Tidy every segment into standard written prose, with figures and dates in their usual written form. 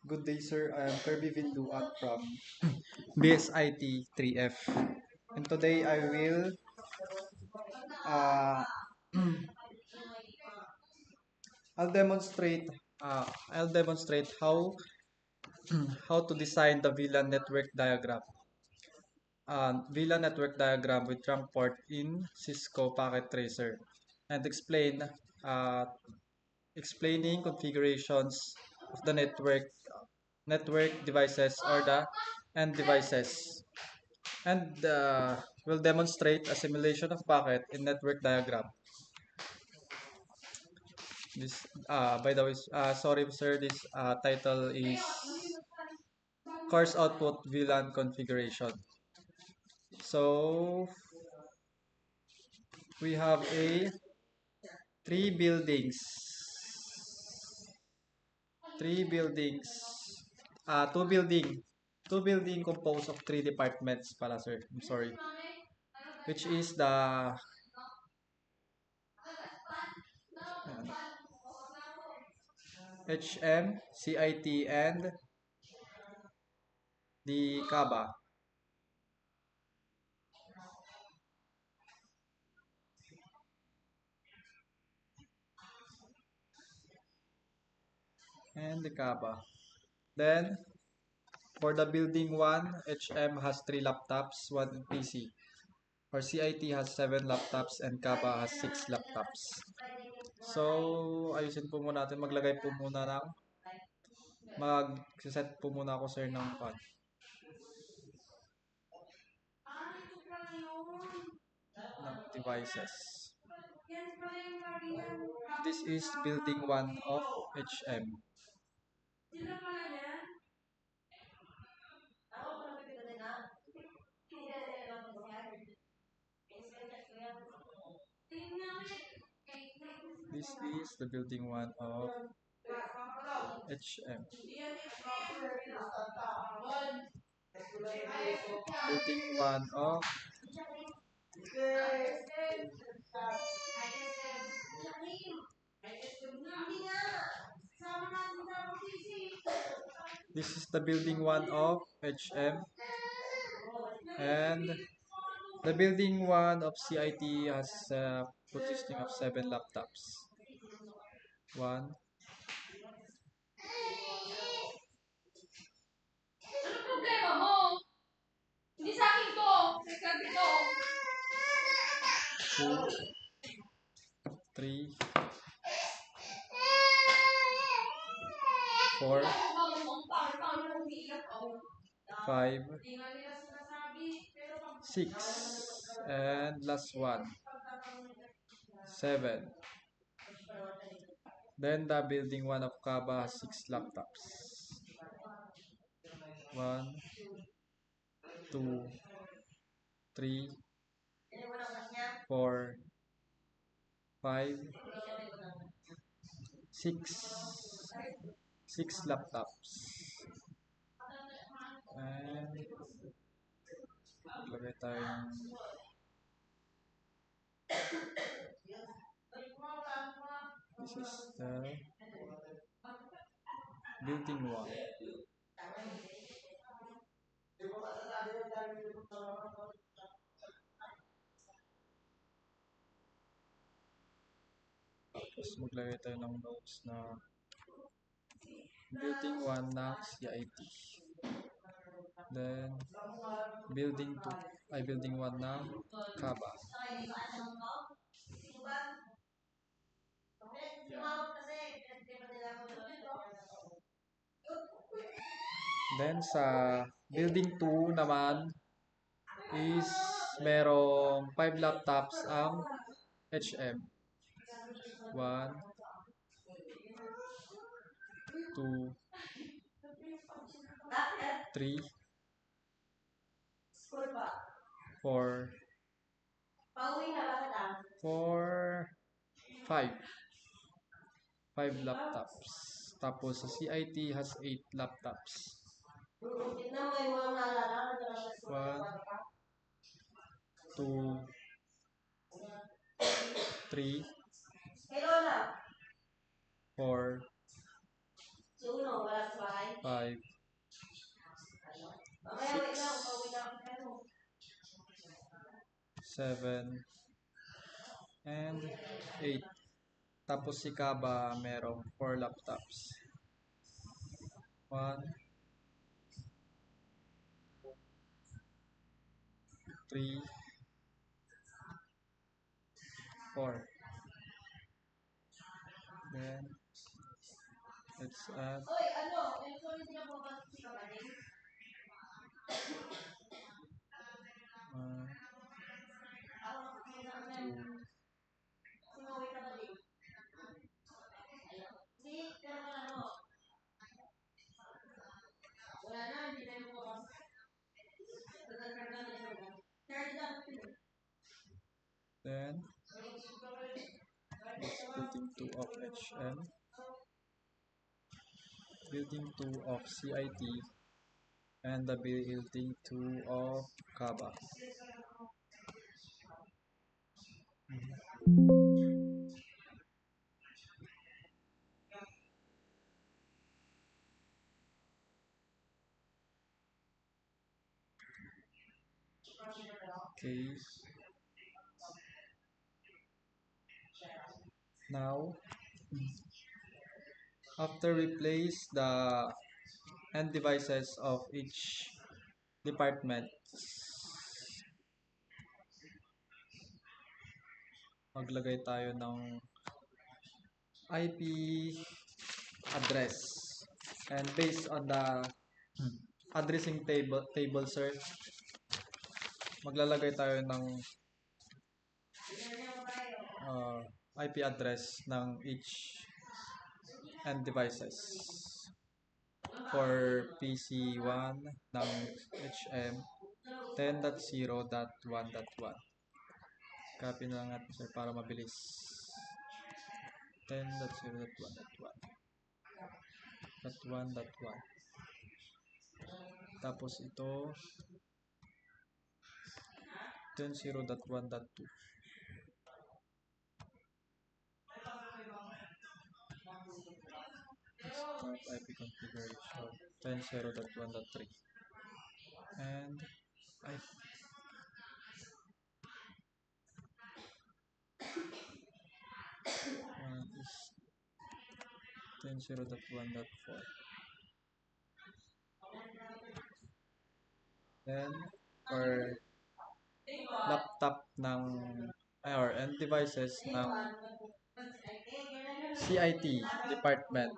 Good day, sir. I am Kirby Vinduan from BSIT 3F. And today uh, I'll demonstrate I'll demonstrate how to design the VLAN network diagram. VLAN network diagram with trunk port in Cisco Packet Tracer, and uh, explaining configurations of the network devices or the end devices. And we'll demonstrate a simulation of packet in network diagram. This, by the way, sorry sir, this title is course output VLAN configuration. So we have a three buildings, three buildings, two building, two building composed of three departments, pala sir. I'm sorry, which is the HM, CIT, and the Kaba. And the Kaba. Then, for the building 1, HM has 3 laptops, 1 PC. Or CIT has 7 laptops and Kaba has 6 laptops. So, ayusin po muna natin. Maglagay po muna ng mag-set po muna ako sir ng devices. This is building 1 of HM. This is the building 1 of HM. Building 1 of this is the building 1 of HM, and the building 1 of CIT has consisting of 7 laptops. 1, ano problema mo? Hindi sa akin to. Sa to. 2, 3, 4, 5, 6, and last one, 7. Then the building 1 of Kaba has 6 laptops. 1, 2, 3, 4, 5, 6. 6 laptops. And maglagay tayo ng this is the building 1. Tapos maglagay tayo ng notes na building 1 na CIT. Then building 2 ay building 1 na Kaba. Then sa building 2 naman is merong 5 laptops ang HM. 1, 2, 3, 4, 5. 5 laptops. Tapos sa CIT has 8 laptops. 1, 2, 3, 4, 5, 7, and 8. Tapos si Kaba merong 4 laptops. 1, 3, 4. Then, let's add Oy, ano? Yung sunod niya po ba si Kabaling? 1, Ako nakakita ko yan. 2, Sumawi Kabaling. Si, pero wala mo. Wala na, hindi na yung bukas. then it's building 2 of HM, building 2 of CIT, and the building 2 of Kaba. Okay. Now, after we place the end devices of each department, maglagay tayo ng IP address. And based on the addressing table sir, maglalagay tayo ng IP address ng each end devices. For PC1 ng HM 10.0.1.1. Copy na lang natin sir para mabilis. 10.0.1.1. Tapos ito 10.0.1.2. Start IP configuration 10.0.1.3. And I is 10.0.1.4. Then for laptop ng or end devices ng CIT department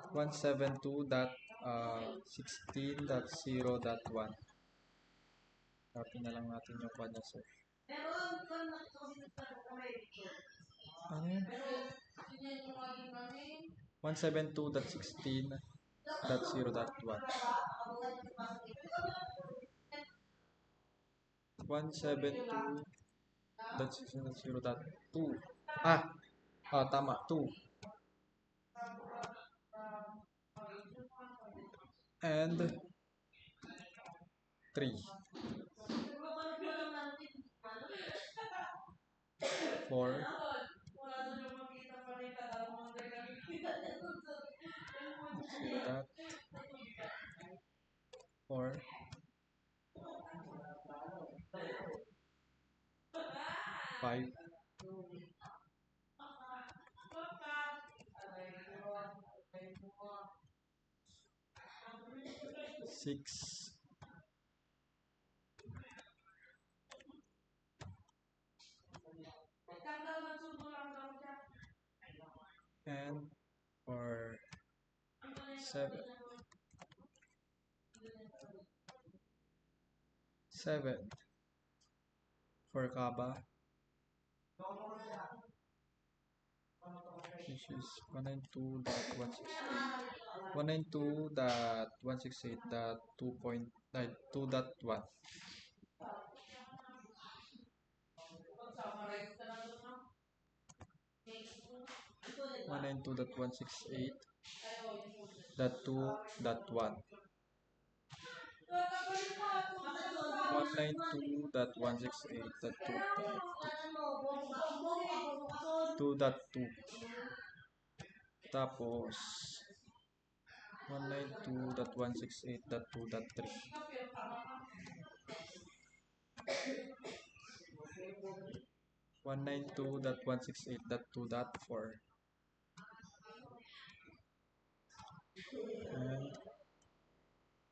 172.16.0.1. Copy na lang natin yung kanya sir. Ano yun? 172.16.0.1. 172.16.0.2. Tama, 2. And 3. 4. 4. 5. 6. And for 7. 7 for Kaba, which is 192.168. 192.168.2.1. 192.168.2.1. 192.168.2.2. Tapos 192.168.2.3. 192.168.2.4 and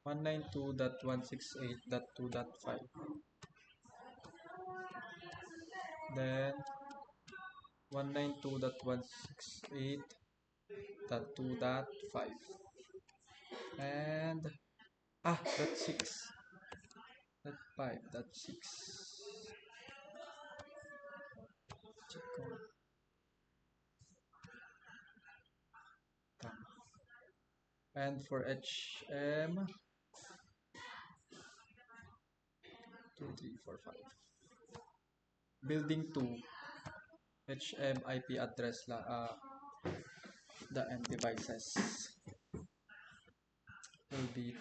192.168.2.5. Then 192.168.2.5 and that's 6. That's 5. That's 6. Check ko. Tama. And for HM 2, 3, 4, 5. Building 2 HM IP address the end devices will be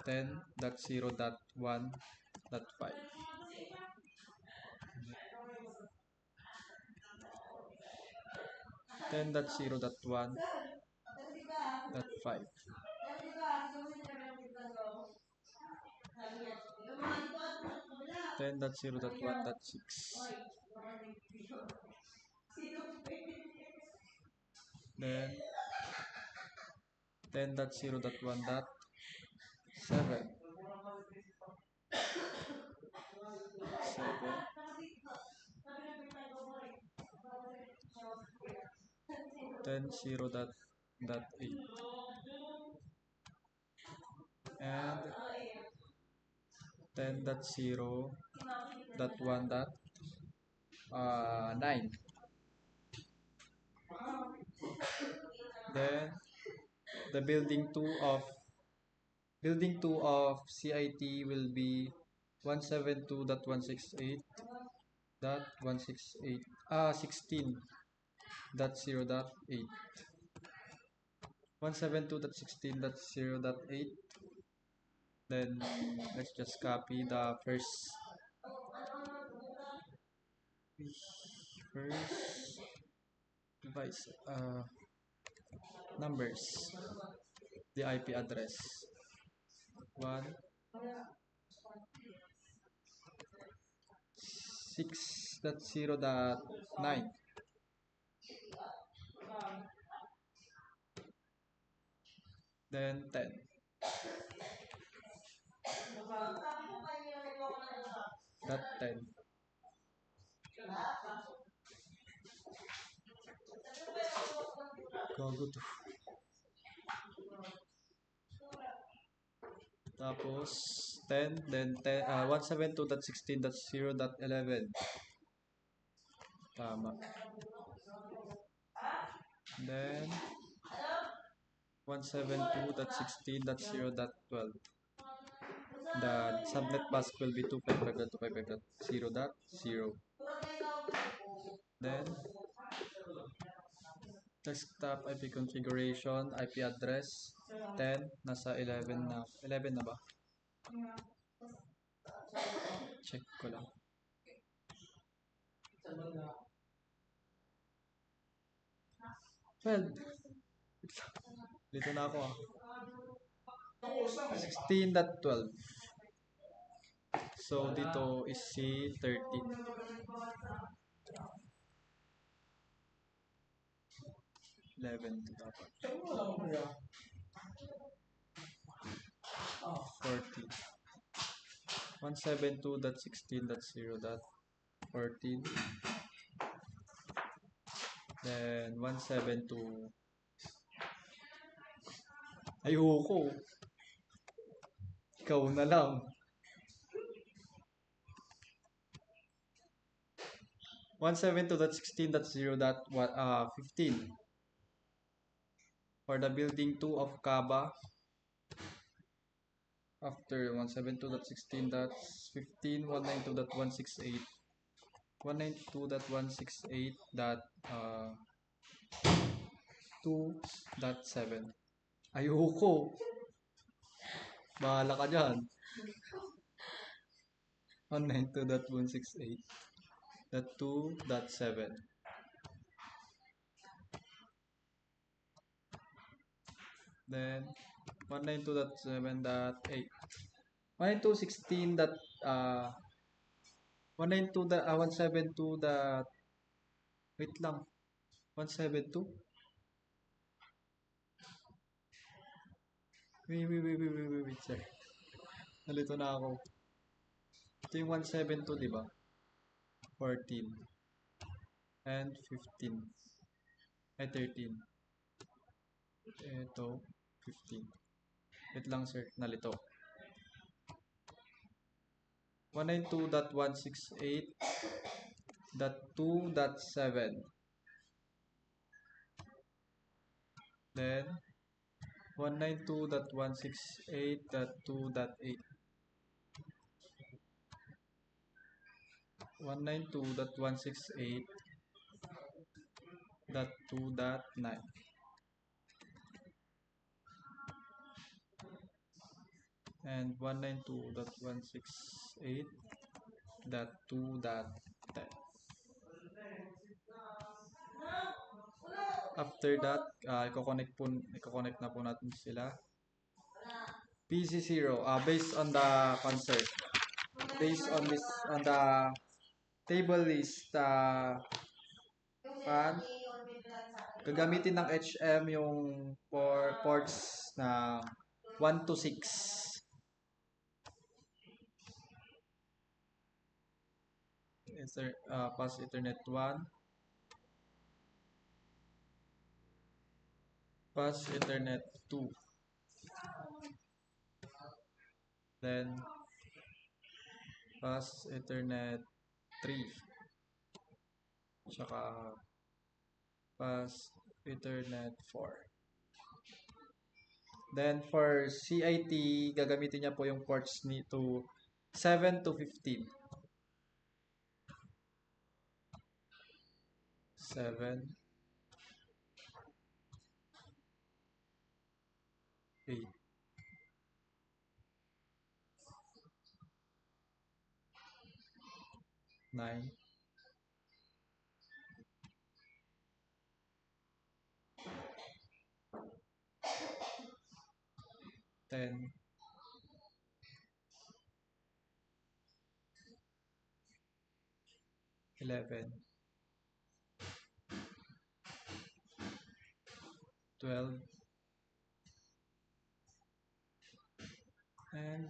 10.0.1.5. 10.0.1.5. 10.0.1.6. Then 10.0.1.7. 7. Then 0.8 and 10.0.1.9. Then the building 2 of CIT will be 172.168.16.0.8. 172.16.0.8. Then let's just copy the first device numbers, the IP address 1 6.0.9. Then 10. That 10. Gago to. Tapos 10, then 10, 172.16.0.11. Tama. Then 172.16.0.12. The subnet mask will be 255.255.0.0. Then desktop IP configuration, IP address 10, nasa 11 na. 11 na ba? Check ko lang. 12. Dito na ako 16.12. So dito is si 13. 11 dapat. 14. 172.16.0.14. Then 172. Ayoko. Ikaw na lang. 172.16.0.15. For the building 2 of Kaba. After 172.16.15, 192.168, 192.168.2.7. Ayoko. Bahala ka dyan. 192.168.2.7. Then 192.7.8. 192.16. 192 the 172 the wait lang. 172? Wait, sir. Nalito na ako. Ito yung 172, di ba? 14 and 15. Ay, 13. Ito, 15. Wait lang, sir. Nalito. 192.168.2.7. Then, 192.168.2.8. 192.168.2.9. And 192.168.2.10. After that, i-connect na po natin sila. PC0, based on the concert, based on this, on the table list, gagamitin ng HM yung ports na 1 to 6. Pass Ethernet 1. Pass Ethernet 2. Then, Pass Ethernet 3. Tsaka, Pass Ethernet 4. Then, for CIT, gagamitin niya po yung ports to 7 to 15. 7, 8, 9, 10, 11, 12, and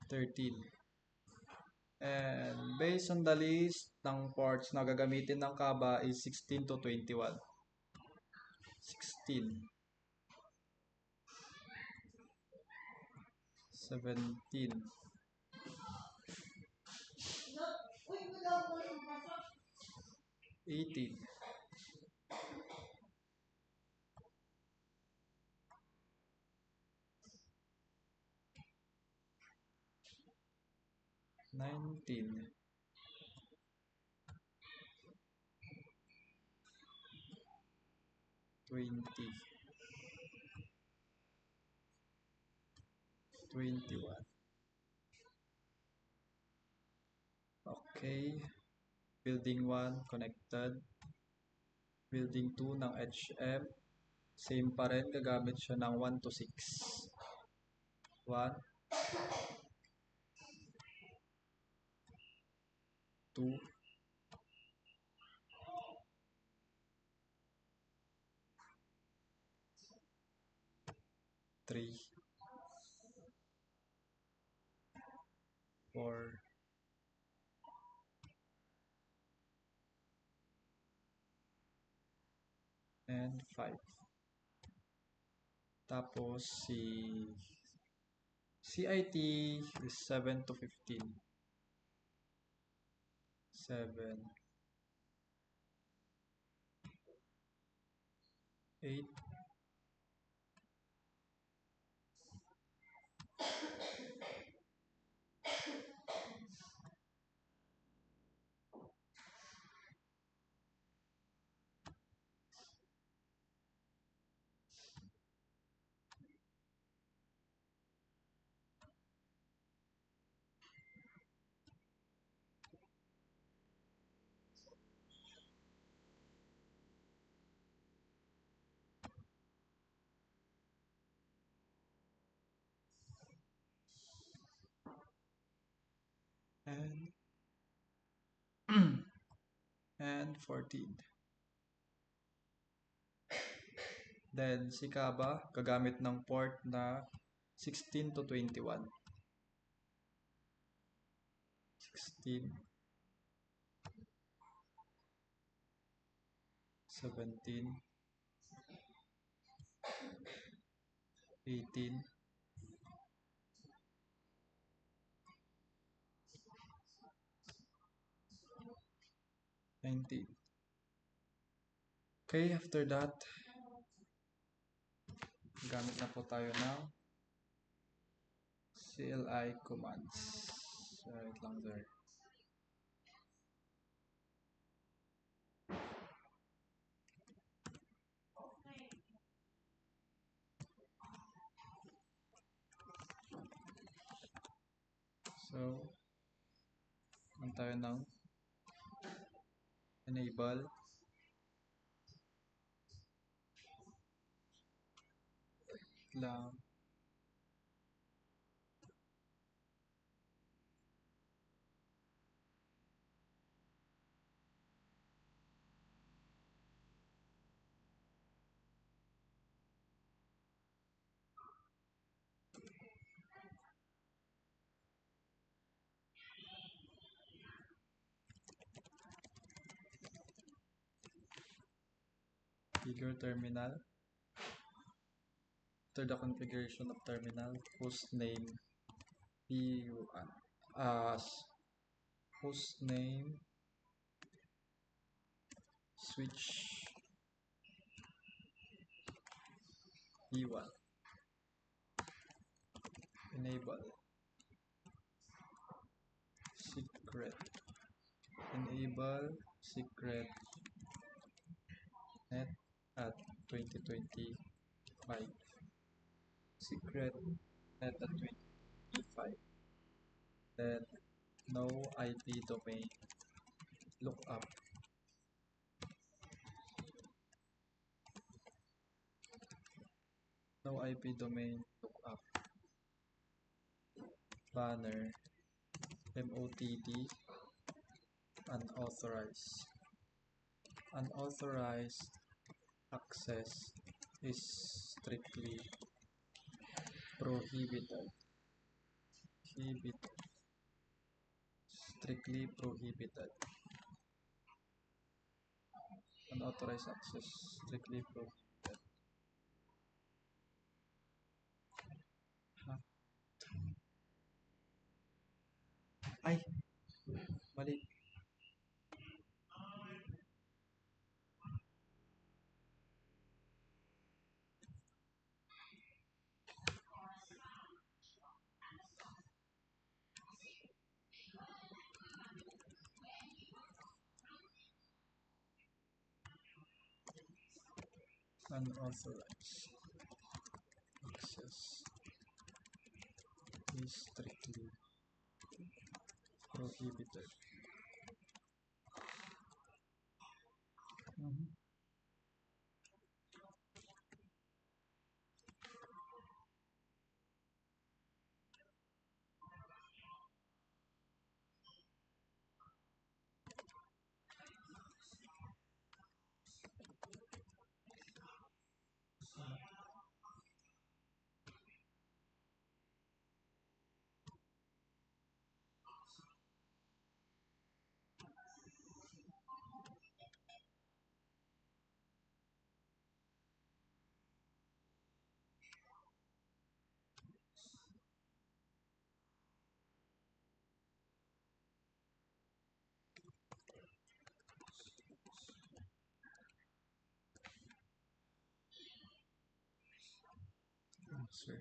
13. And based on the list ng ports na gagamitin ng KABA is 16 to 21. 16, 17, 18, 19, 20, 21. Okay. Building 1 connected. Building 2 ng HM. Same pa rin. Gagamit siya ng 1 to 6. 1, 2, 3, 4, and 5. Tapos si CIT is 7 to 15. 7, 8, and 14. Then si Kaba gagamit ng port na 16 to 21. 16, 17, 18, 19. Okay, after that, gamit na po tayo ng CLI commands. Wait lang sir. So, ang tayo ng enable lang figure terminal. After the configuration of terminal, host name p1 as host name switch p1 enable secret secret net at 2025 secret net at 2025. Then no IP domain lookup. No IP domain lookup. Banner MOTD unauthorized. Unauthorized access is strictly prohibited. Strictly prohibited. Unauthorized access strictly prohibited. Ay, mali. Unauthorized access is strictly prohibited. Sir.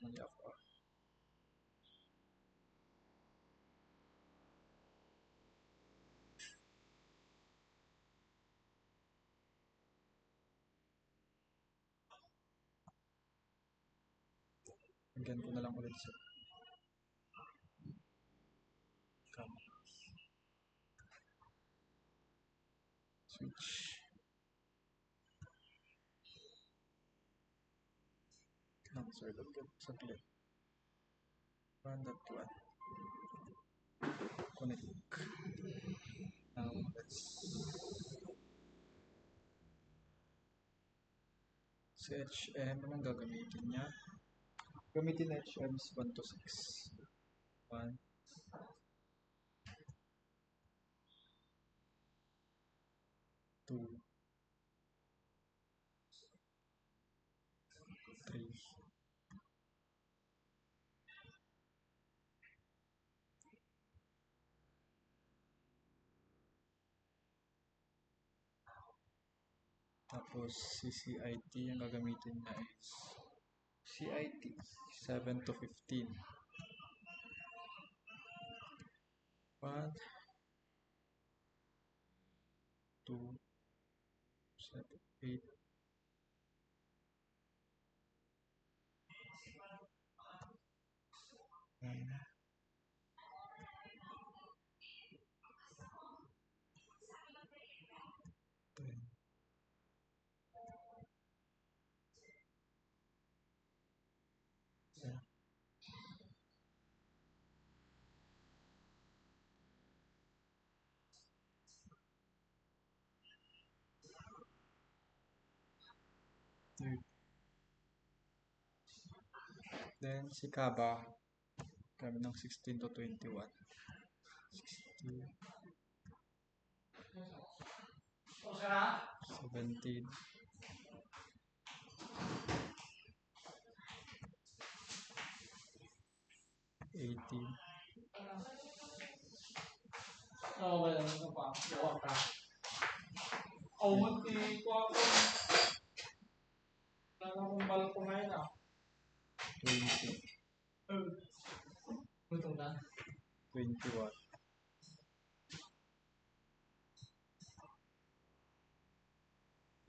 Mali ako. Lagyan ko na lang ulit siya. Come. Switch. Lang, sir. Lagyan ko saglit. 1.1. Connect. Now, let's... Si HM, anong gagamitin niya? Gamitin na HM is 1 to 6. 1, 2, 3, tapos si CIT ang gagamitin niya is CIT 7 to 15. 1, 2, 7, 8, 9, 10, 11, 13. Then si Kaba, kami ng 16 to 21. 16, 17, 18, Oo, wala na pa. Buwan ka. Munti ko ako. Kaya akong bal kumain ah. 20, Gutom na. 21.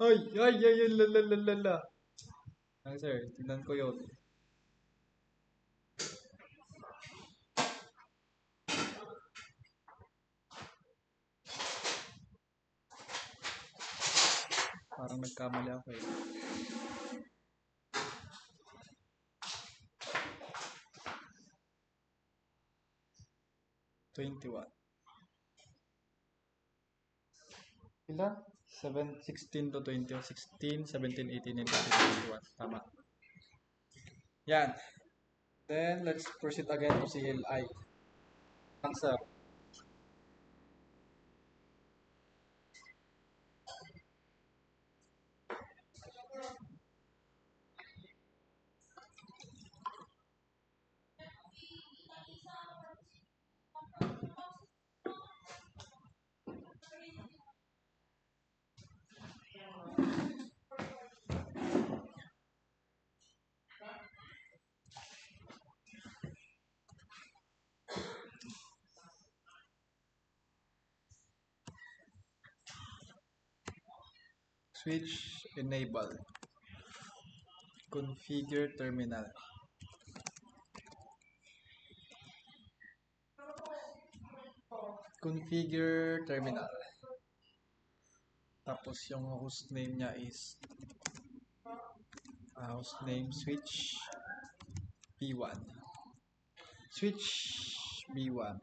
Ay, lalalala. Ay, sir, tingnan ko yun. Parang nagkamali ako eh. Twenty-one. Ilan? 16 to 20. 16, 17, 18, and 21. Tama. Yan. Then, let's proceed again to CLI. Answer. Switch enable. Configure terminal. Configure terminal. Tapos yung hostname niya is hostname switch B1. Switch B1.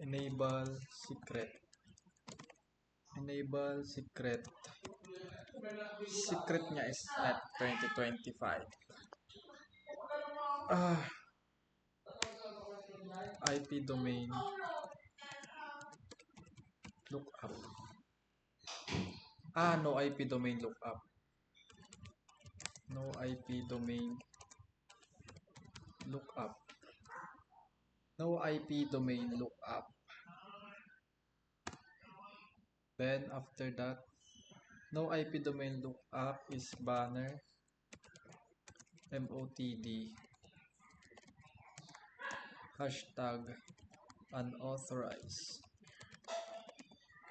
Enable secret. Enable secret. Secret niya is net 2025. IP domain lookup. No IP domain lookup. No IP domain lookup. No IP domain lookup. Then after that, no IP domain lookup is banner. MOTD hashtag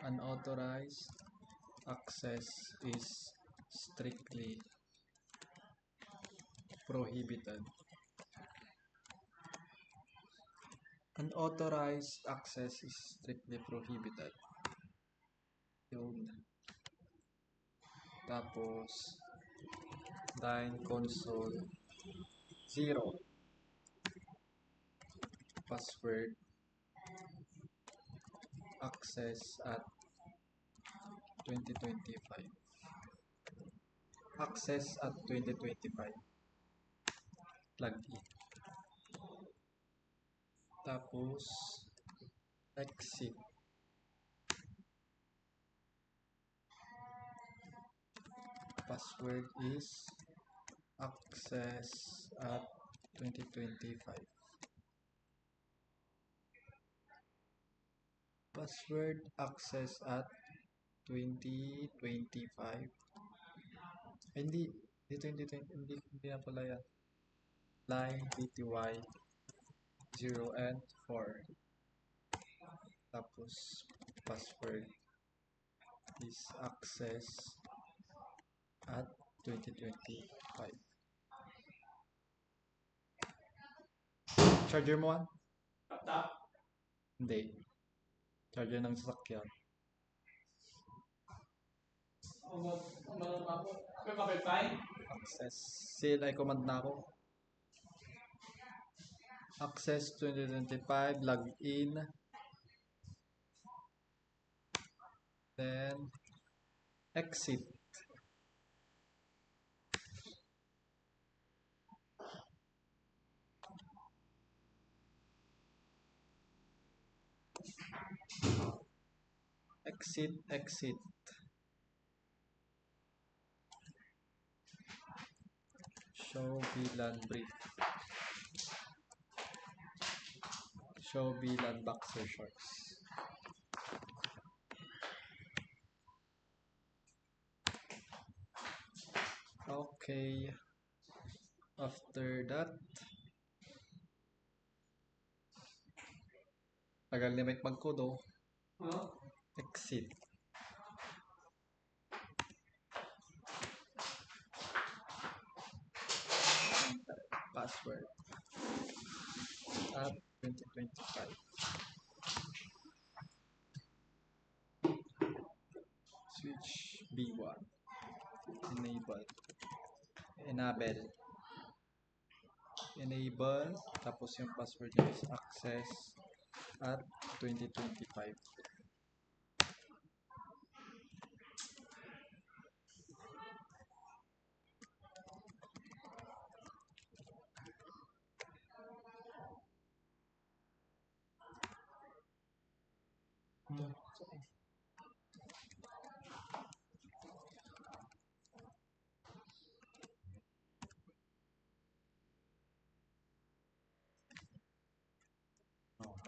unauthorized access is strictly prohibited. Unauthorized access is strictly prohibited. Yun. Tapos line console 0 password access at 2025 access at 2025 login. Tapos exit password is access at 2025 password access at 2025 hindi 2020 hindi na pala yan line bty 0 and 4 tapos password is access at 2025 charger mo yan? Laptop. Hindi charger ng sasakyan Ano ba ako? May kapitay? access CLI command na ako access 2025 login then exit exit show VLAN brief show VLAN boxer shorts okay after that tagal ni Mike mag-code oh. Exit password at 2025 switch B1 enable tapos yung password niya is access at 2025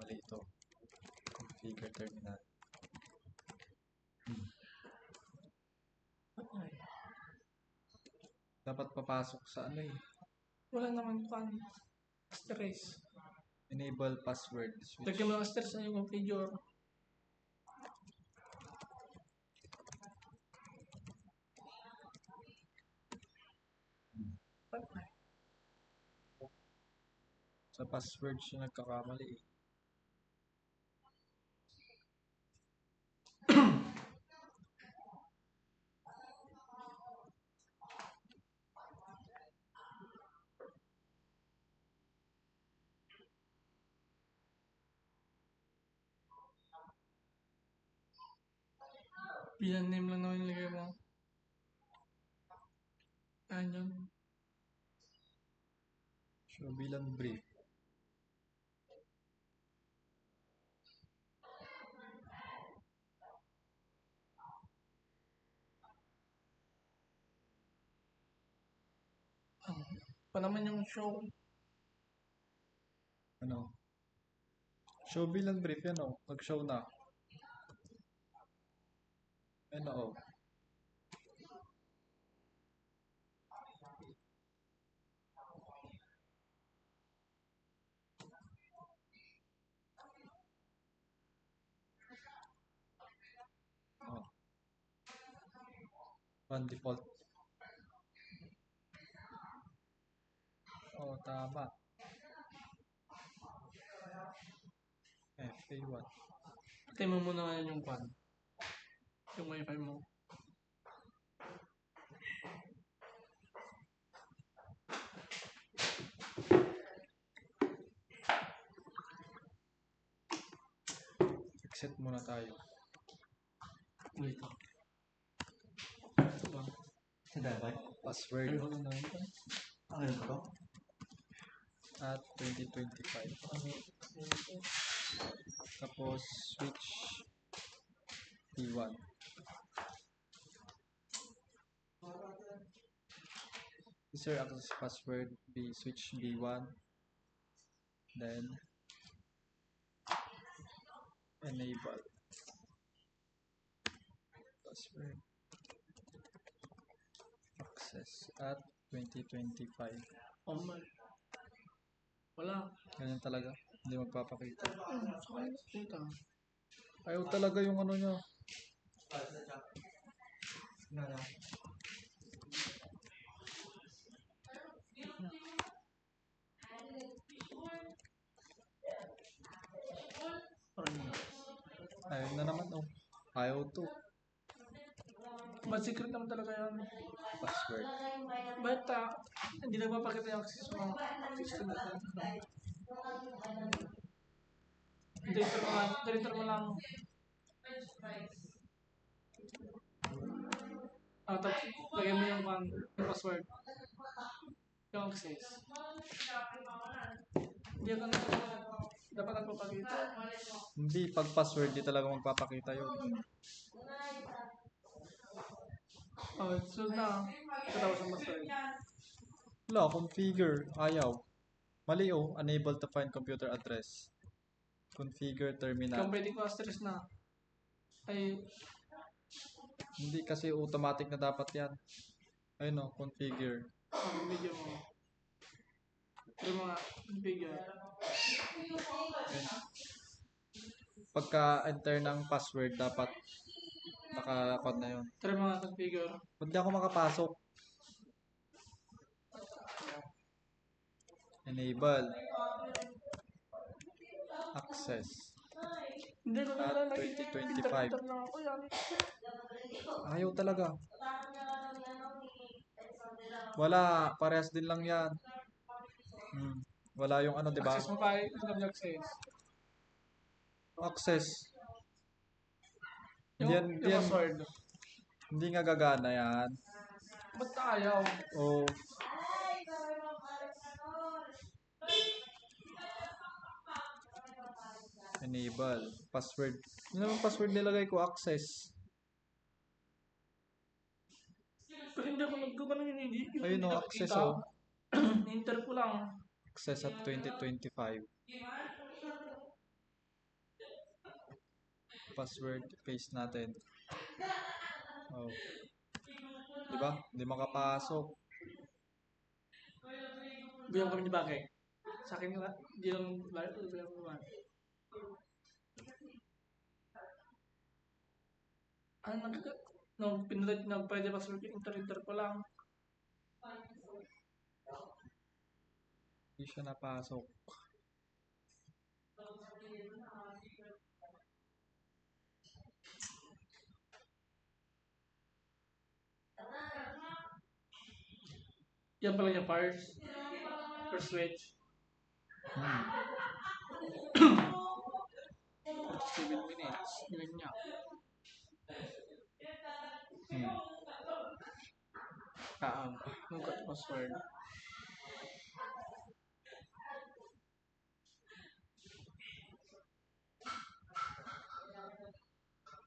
mali ito configure terminal dapat papasok sa ano eh Wala naman pan. Asterisk. enable password switch Lagyan mo ng asterisk sa yung configure. sa password siya nagkakamali eh VLAN name lang naman nilagay mo. Ayan. show VLAN brief Pa naman yung show. ano show VLAN brief yan oh nag-show na ano oh One default. Oh, tama. FA1. Patay mo muna ngayon yung kwan. Yung wifi mo. Exit muna tayo. Wait lang. Sa dapat? Password Ayoko na lang. Ano ba to? at 2025. Tapos switch P1. User access password B switch B1. Then enable password access at 2025. Oh my. Wala. Ganyan talaga. Hindi magpapakita. Kita. Ayaw talaga yung ano niya. Parang Ayaw na naman oh. Ayaw to. But secret naman talaga yan. Password. But hindi na mapakita yung access mo. System natin. Deleter mo lang. Tapos lagay mo yung password. Yung access. Hindi ka na dapat nagpapakita. Hindi, pag password, di talaga magpapakita yun. Oh, so na. Tapos ang password. Wala, configure. Ayaw. Mali oh. Unable to find computer address. Configure terminal. Kung pwede ko asterisk na. Ay, Hindi kasi automatic na dapat yan. Ayun oh, configure. ang video mo. Yung mga figure. Pagka-enter ng password, dapat naka-code na yun. Try mga configure. Ba't di ako makapasok? Enable. Access. Hindi ko na At lang 2025. Interpreter lang ako yan. Ayaw talaga. Wala, parehas din lang yan. Wala yung ano, di ba? Access mo kaya, yung access. Access. Yung, Yan, yung yan. password. Hindi nga gagana yan. Ba't ayaw? O, enable. Password. Ano naman password nilagay ko? Access. Pero hindi ako nagkuha ng hindi. Ayun o, access o. Enter ko lang. Access at 2025. Password, paste natin. Oh. Diba? Hindi makapasok. Bigyan kami ni Bakay. Sa akin nga, hindi lang bigyan ko naman. Ano pinunod na pwede password enter ko lang. Hindi siya napasok. Yan pala yung first switch. 7 minutes. Yun niya. Nagkat password.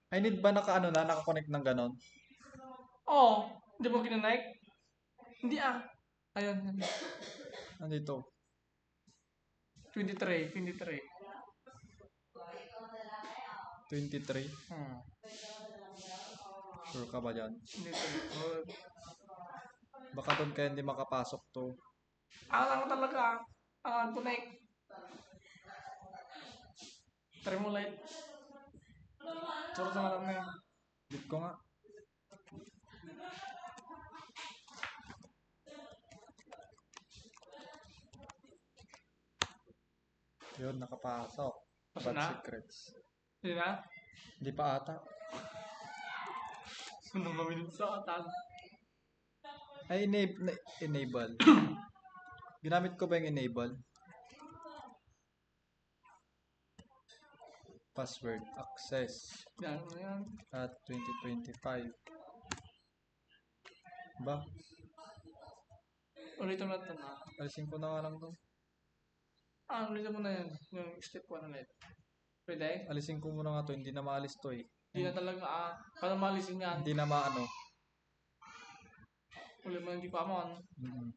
I need ba naka-connect ng ganon? Oh, hindi mo kinanike? Hindi ah. Ayun. Nandito. 23. 23. Sure ka ba dyan? 23. Baka doon kaya hindi makapasok to. Lang talaga. Connect. Try mo light. Suro sa malam na yun. Bit ko nga. Yun, nakapasok. Pasok Bad na? secrets. Hindi na? Hindi pa ata. Mga minutes sa atan. Ay, enable. Ginamit ko ba yung enable? Password access Yan, yan. at 2025. Ba? Ulitin mo ito na. Alisin ko na nga lang to. Ulitin mo na yan. Yung step 1 ulit. Pwede? Alisin ko muna nga to. Hindi na maalis to eh. Hindi na talaga, paano malisin yan? Hindi na maano. Ulit mo yung di pa mo. Mm-mm.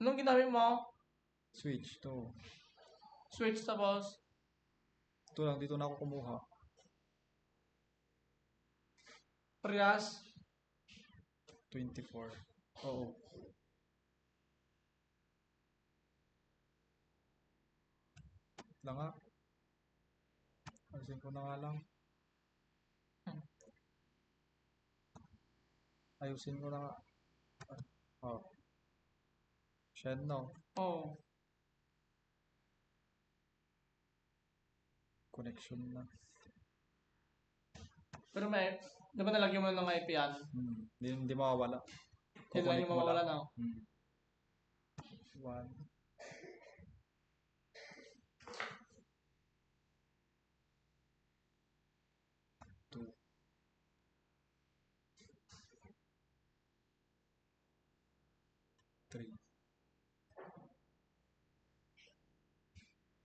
Anong ginamit mo? Switch to. Switch tapos. Ito lang. Dito na ako kumuha. Parehas. 24. Oo. Lang nga. Alisin ko na nga lang. Ayusin ko na nga. Oh. Shed no. Oo. Connection na. Pero may, di ba nalagyan mo ng IP yan? Hindi mawawala. Yun lang yung mawawala na. Hmm. 1. 2. 3.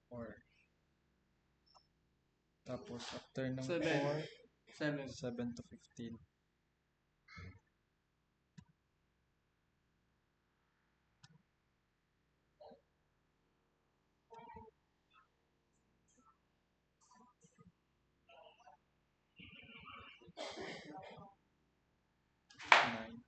4. Tapos after ng 4, 7. 7 to 15. Nine.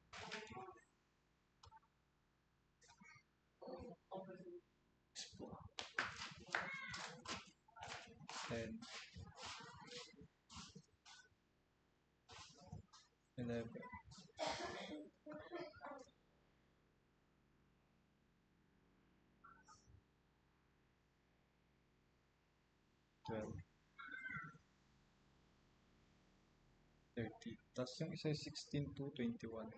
10. 11. 12. 13. Tapos yung isa 16 to 21.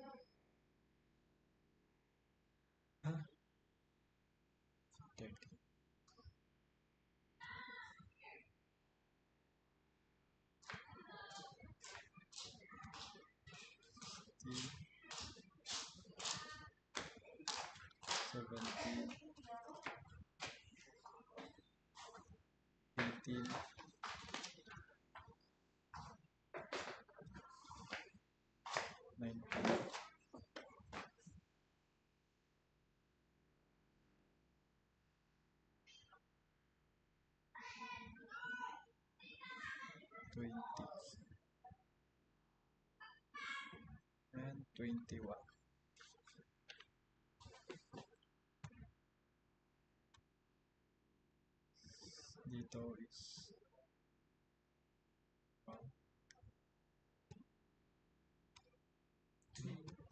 Ha? 30. 17, 18, 19, 20, and 21. Dito is 1, 2, 3.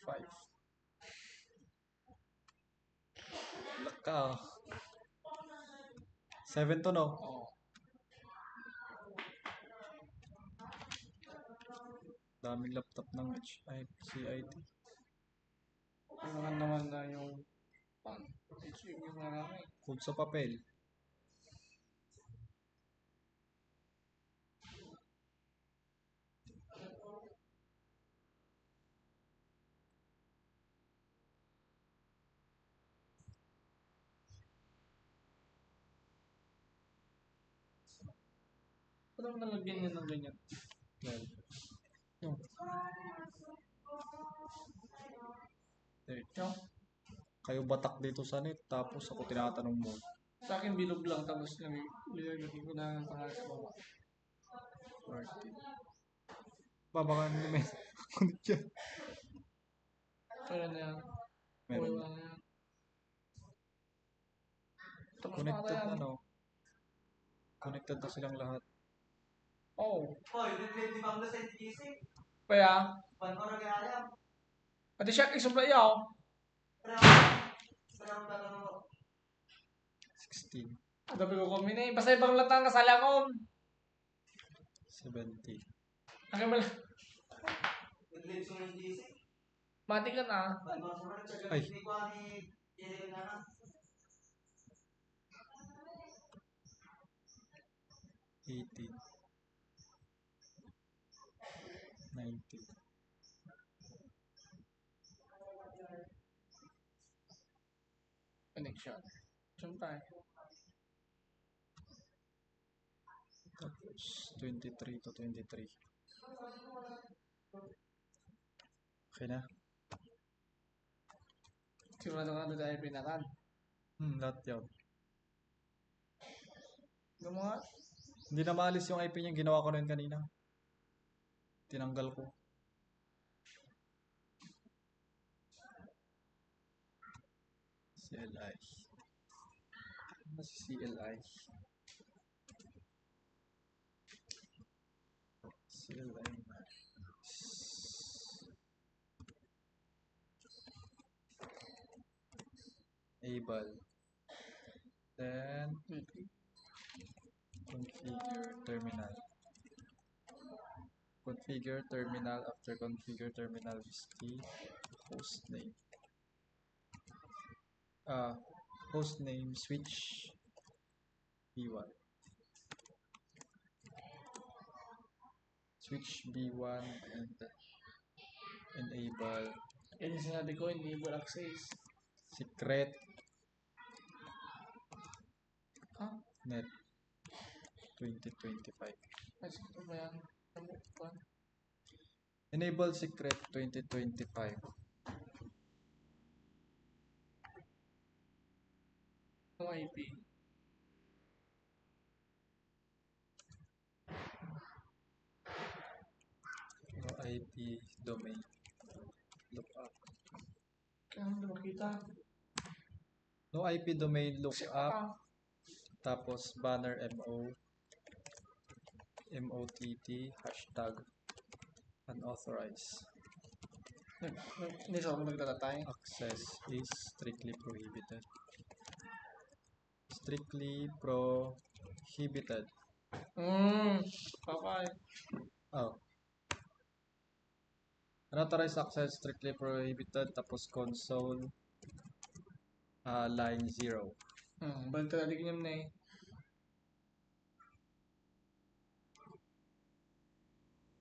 5. Laka. 7 to no? Daming laptop ng CIT. Yung naman na yung yung marami. Code sa papel. Ano mo nalagyan yan ng ganyan? 12. Yung 13. Kayo batak dito sa net, tapos ako tinatanong mo. Sa akin, bilog lang. Tapos nilagay ko na ang pangalan sa baba. 40. Babakan nyo may kunit yan. Kaya na yan. Okay, Meron. wala na yan. Tapos na Connected yan. ano? Connected na silang lahat. Oo. Hoy, di ba mo sa NTC? Kaya, Pan ko nag-aalam. pati siya isumpla yaw. Pero talaga mo. 16. Adabi ko kami na eh. Basta ibang latang kasali ako. 70. Akin mo lang. Nag-live sa NTC. Mati ka na. Pan ko sa mga Ay. hindi ko ani hindi na. 18. 19. Connection. Sumpay. Tapos 23 to 23. Okay na? Sigurado ka na tayo pinatan. Lahat yun. Yung mga, Hindi na maalis yung IP niya. Ginawa ko na yun kanina. Tinanggal ko. CLI. Ano si CLI? CLI Max. Able. Then configure terminal. Configure terminal. After configure terminal is the host name. Host name switch B1. Switch B1 and enable yan yung sinabi ko, enable access. secret Ha? net 2025. Ay, ito ba yan? Ano ba? Enable secret 2025. Ang IP. No IP domain. Look up. Kaya hindi makita. No IP domain look Kasi up. Tapos banner MOTT hashtag unauthorized. Hindi sa ako nagtatatay. Access is strictly prohibited. Strictly prohibited. Papay. Oh. Unauthorized access strictly prohibited. Tapos console line 0. Balik tadi ko na eh.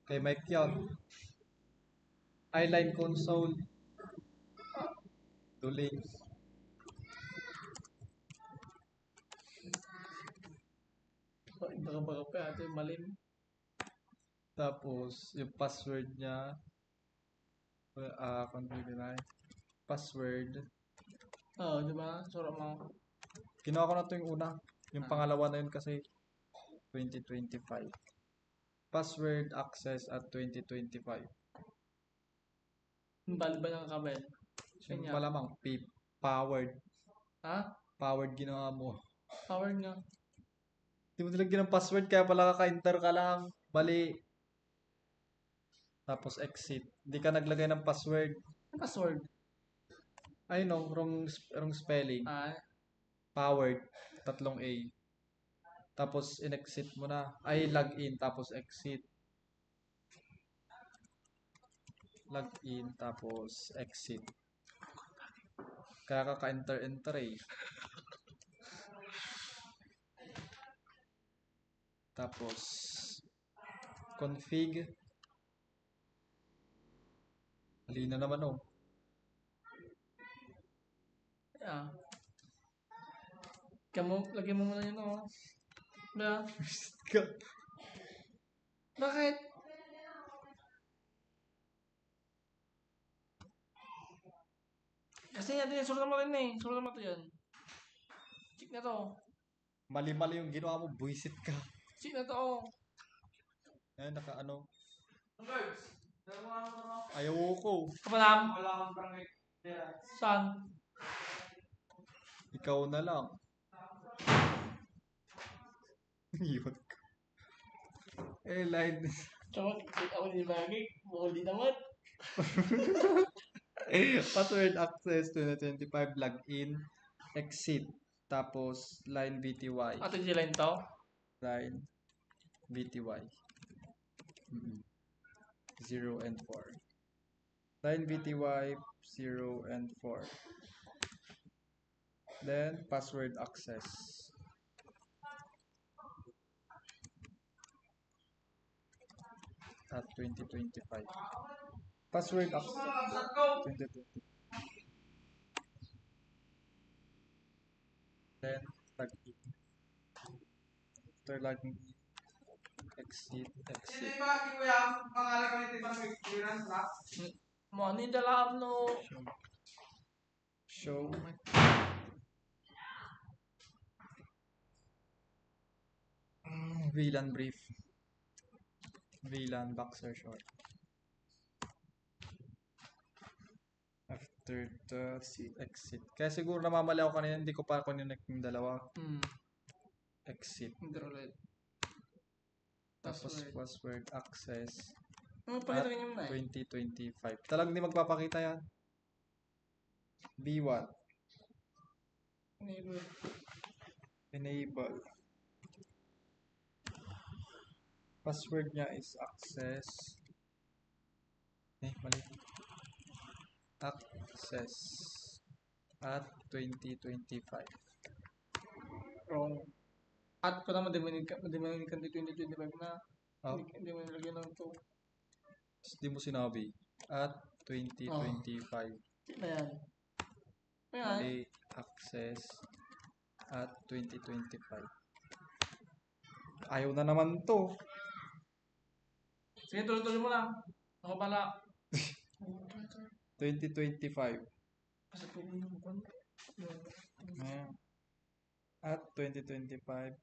Kay Mike yun. Eyeline console. Duling. Baga-baga pa ate, malim. Tapos, yung password niya. Configure na. Password. Oo, di ba? Sura mo. Ginawa ko na ito yung una. Yung pangalawa na yun kasi 2025. Password access at 2025. Bali ba ng kabel? Yung Kanya. malamang powered. Ha? Powered ginawa mo. Powered nga. Hindi mo nilagyan ng password kaya pala kaka-enter ka lang. Mali. Tapos exit. Hindi ka naglagay ng password. Ano password? Ay no, wrong spelling. Powered. 3 A. Tapos in-exit mo na. Ay login tapos exit. Login tapos exit. Kaya kaka-enter eh. Tapos config. Mali na naman oh. Yeah. Lagyan mo muna yun oh. Ba? Bakit? Kasi yan din, surutan mo rin eh. Surutan mo to yan. Check na to. Mali-mali yung ginawa mo, buisit ka. Check na to. Ayun, naka ano. Birds. Dalawa ano. Ayaw ko. Kapalam. Wala akong barangay. Saan? Ikaw na lang. Yun. Line. Tsaka, ako din bagay. Bukol din naman. Password access 2025 login exit tapos line VTY. Ato yung line to. Line VTY. 0 and 4. Line VTY 0 and 4. Then password access. At 2025. Password access 2020. Then login. After login, exit. Hindi ba, kuya, pangalan ko nito parang experience na? Mo, ano yung dalam no? Show. VLAN brief. VLAN boxer short. After the exit. Kaya siguro namamali ako kanina, hindi ko pa connect yung dalawa. Exit. Control. Tapos password access. Ano pakita rin yung na eh? 2025. Talagang hindi magpapakita yan. B1. Enable. Enable. Password niya is access. Mali. Access at 2025. Wrong. At ko naman, di mo nilagyan 2025 na. Oh, Hindi mo nilagyan ng 2. hindi mo sinabi. At 2025. Check na yan. Ayan. A access at 2025. Ayaw na naman to. Sige, tuloy-tuloy mo lang. Ako pala. 2025. Kasi po yung kwan. Ayan. At 2025.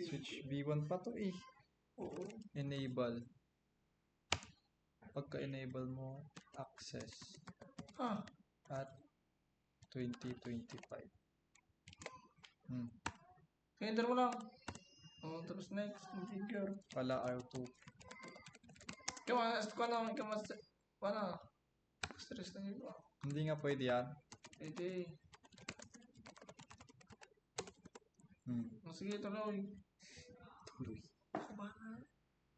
Switch B1 pa to eh. Oo. Enable. Pagka-enable mo, access Ah. at 2025. Kaya enter mo lang. Oh, tapos next. Configure. Pala ayaw to. Kaya stress na yun ba? Hindi nga pwede yan. Pwede. Sige, tuloy. Tuloy.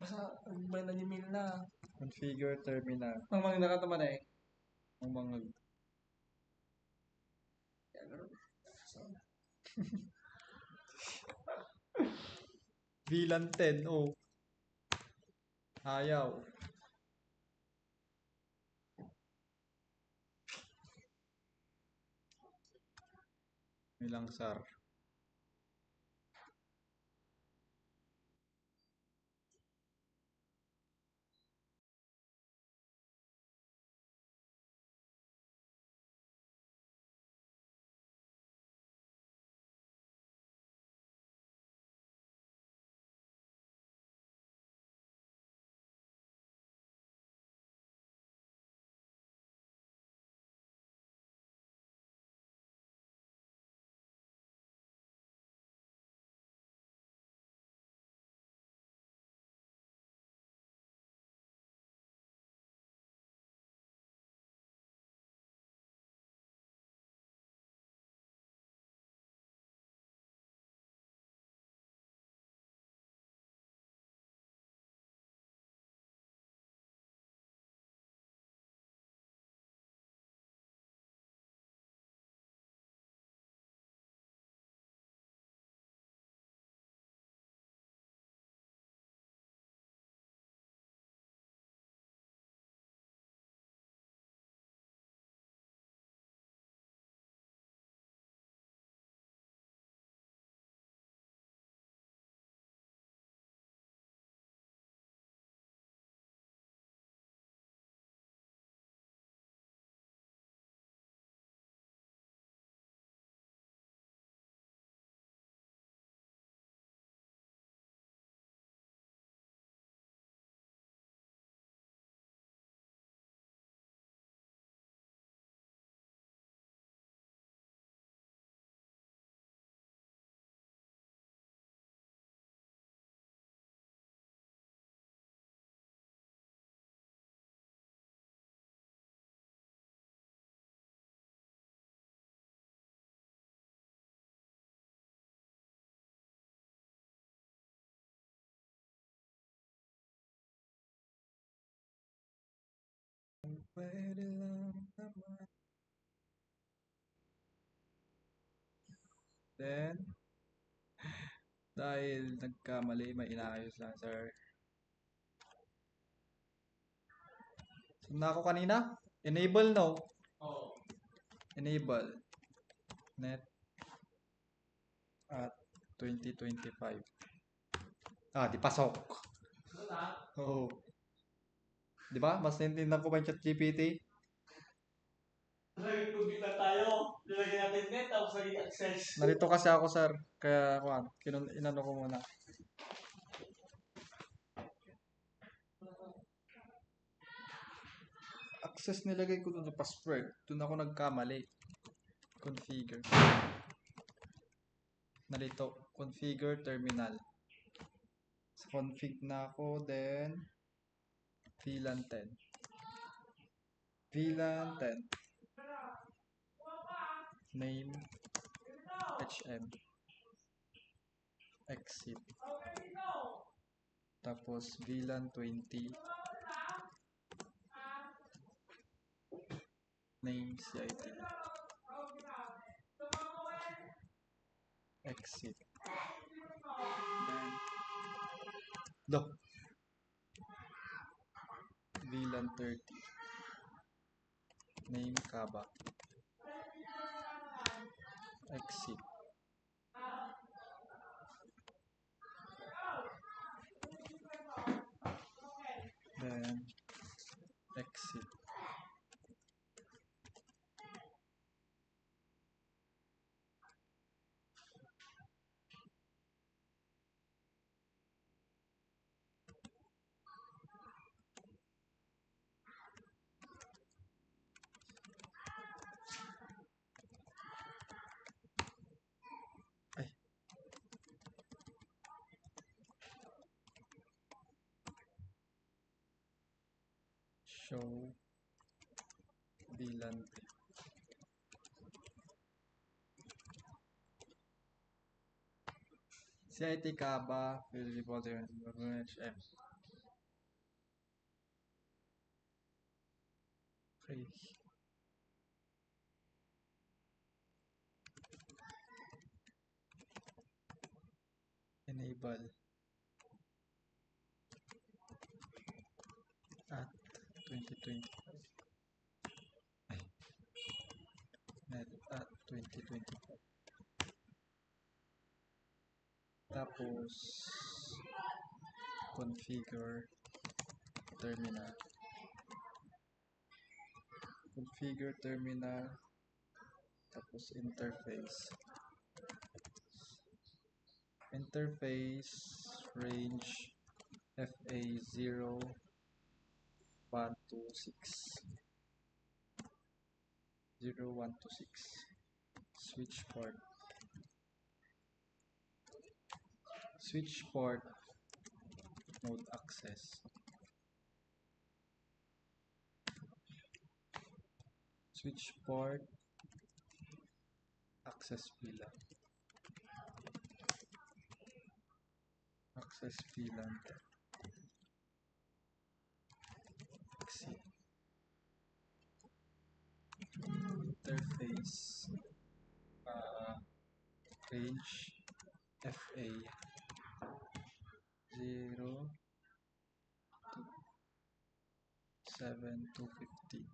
Basta, may na-email na. Configure terminal. Ang mga nakataman eh. Ang mga VLAN 10. Oh. Ayaw. Ilang sar. Pwede lang naman. Then, dahil nagkamali, may inaayos lang, sir. Saan na ako kanina? Enable, no? Oo. Enable. Net at 2025. Di pasok. Ito na. Oo. Di ba? Mas naintindihan ko ba yung ChatGPT? Naging kumita tayo. Nilagyan natin net, tapos naging access. Narito kasi ako, sir. Kaya, inano ko muna. Access nilagay ko doon sa password. Doon ako nagkamali. Configure. Narito. Configure terminal. Sa config na ako, then VLAN 10. VLAN 10. Name HM. Exit. Tapos VLAN 20. Name CIT. Exit. Then VLAN 30. Name Kaba. Exit. Then exit. Ay. Show VLAN. CIT Kaba will report HM. Okay. Enable at 2025. Net at 2025. Tapos configure terminal. Configure terminal. Tapos interface. Interface range FA0 126 0126. Switch port. Switch port mode access. Switch port access VLAN. Access VLAN. Exit. Interface range FA 0 to 7 to 15.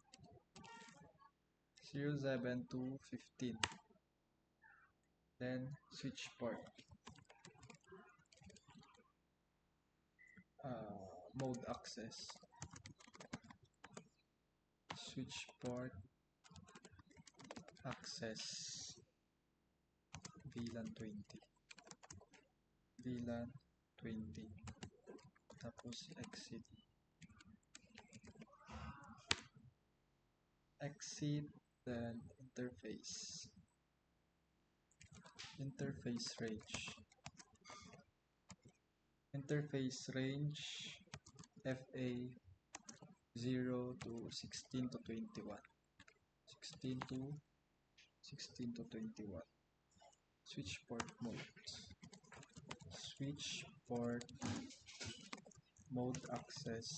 07 to 15. Then switch port. Mode access. Switch port access VLAN 20. VLAN 20. Tapos exit. Exit, then interface. Interface range. Interface range FA 0 to 16 to 21. 16 to 21. Switch port mode. Switch port mode access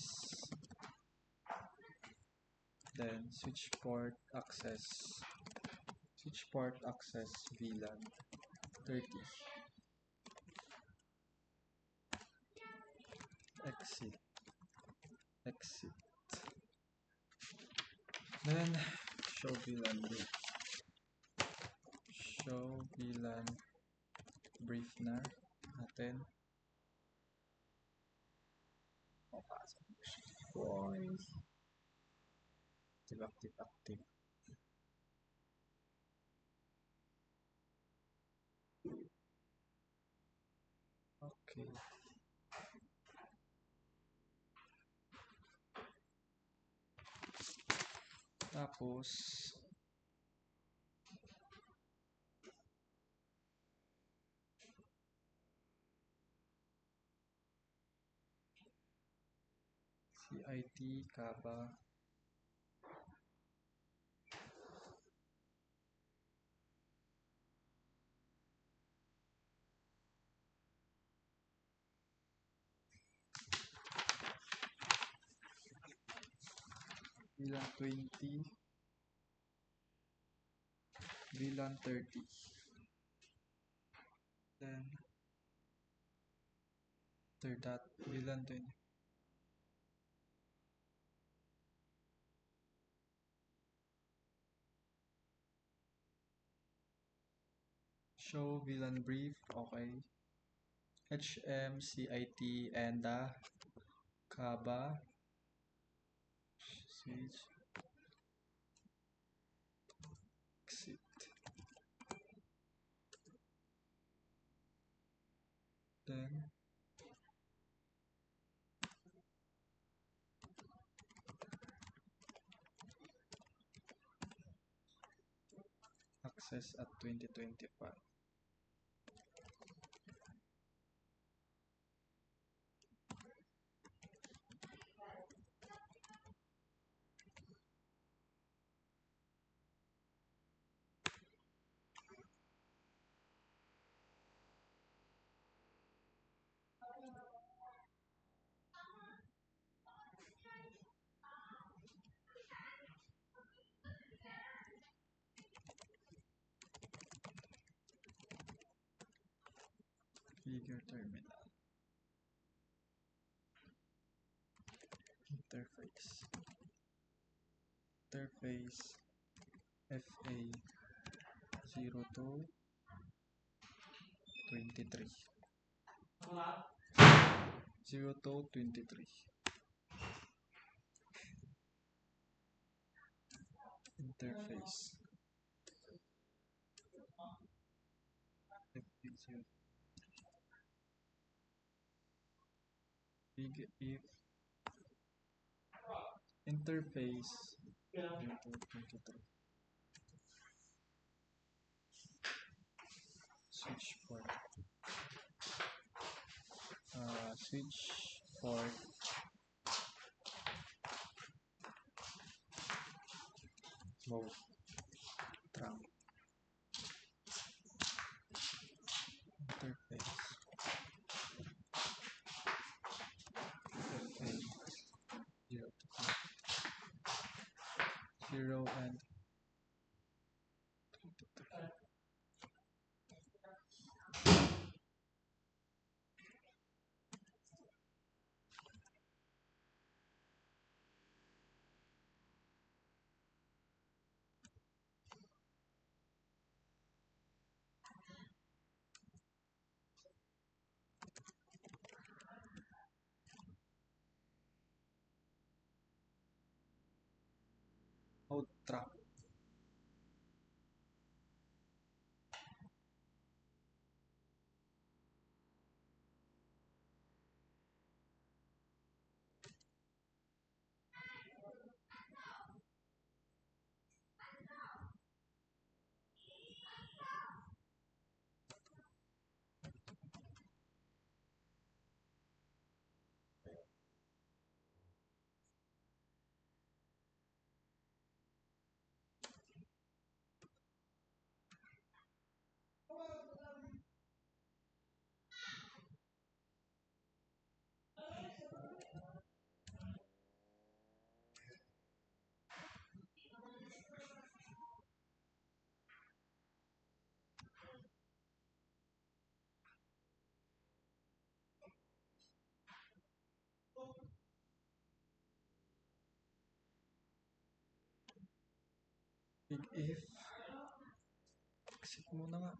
Then switch port access VLAN 30. Exit. Then show VLAN brief na natin. Active. Okay. Tapos CIT Kaba VLAN 20 VLAN 30. Then after that VLAN 20. Show VLAN brief, okay. HM, CIT, and the Kaba switch exit. Then access at 2025. Figure terminal. Interface FA 02 23 0223 interface FA0 big if interface 0223 switch port mode trunk interface FA 0 and 23. Mode trunk Big if. Exit muna nga.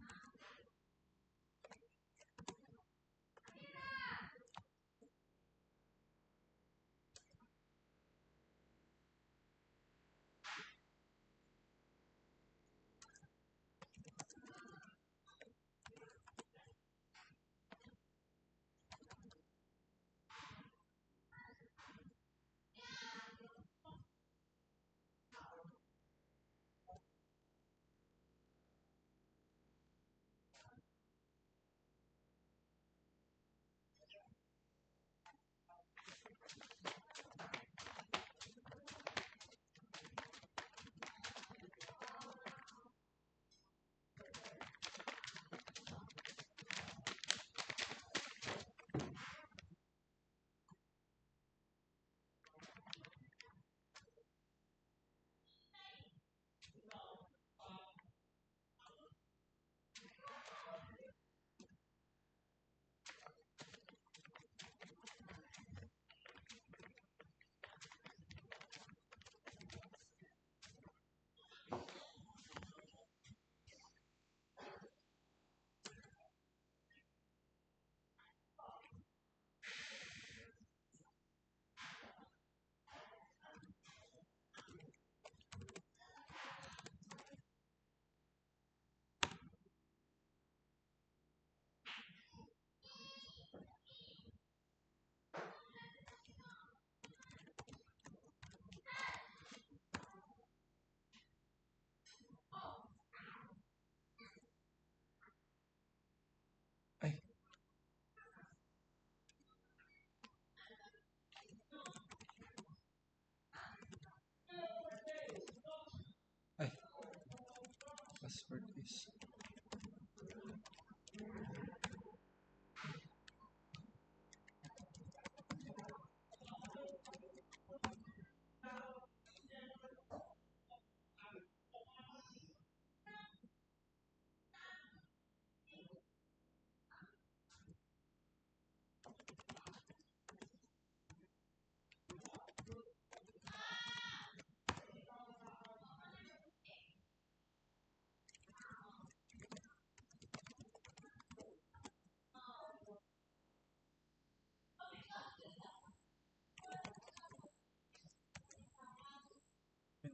Ay. Ay. Password is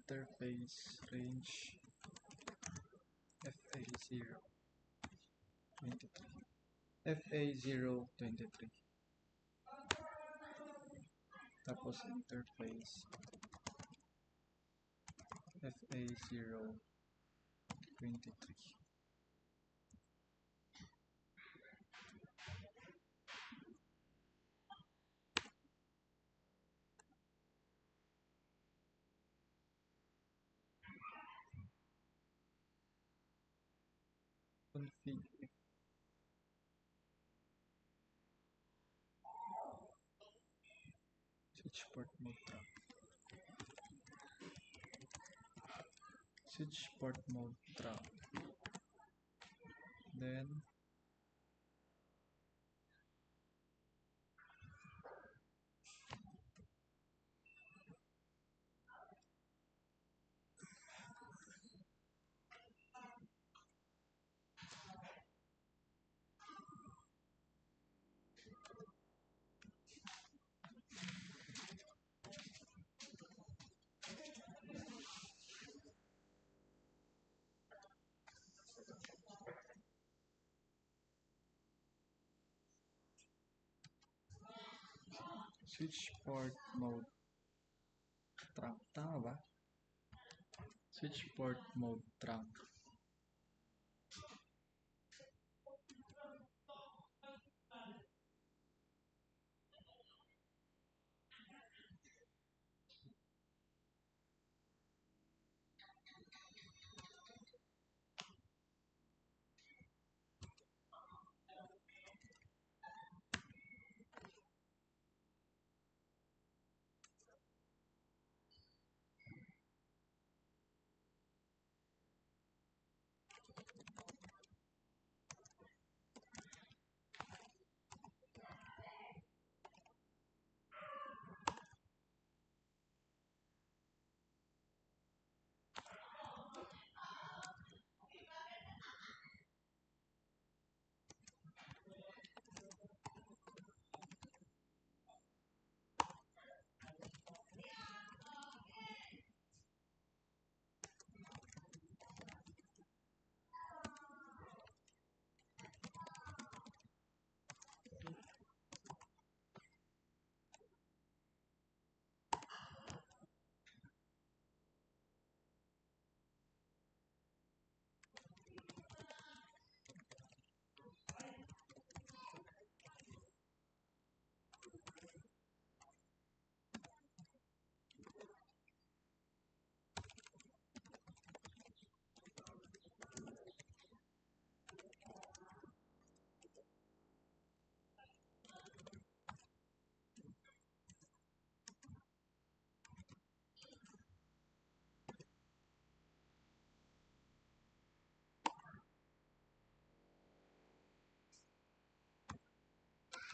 interface range FA0 23 FA023 tapos interface FA023 config switch port mode trunk switch port mode trunk then switch port mode trunk. Tama ba? Switch port mode trunk.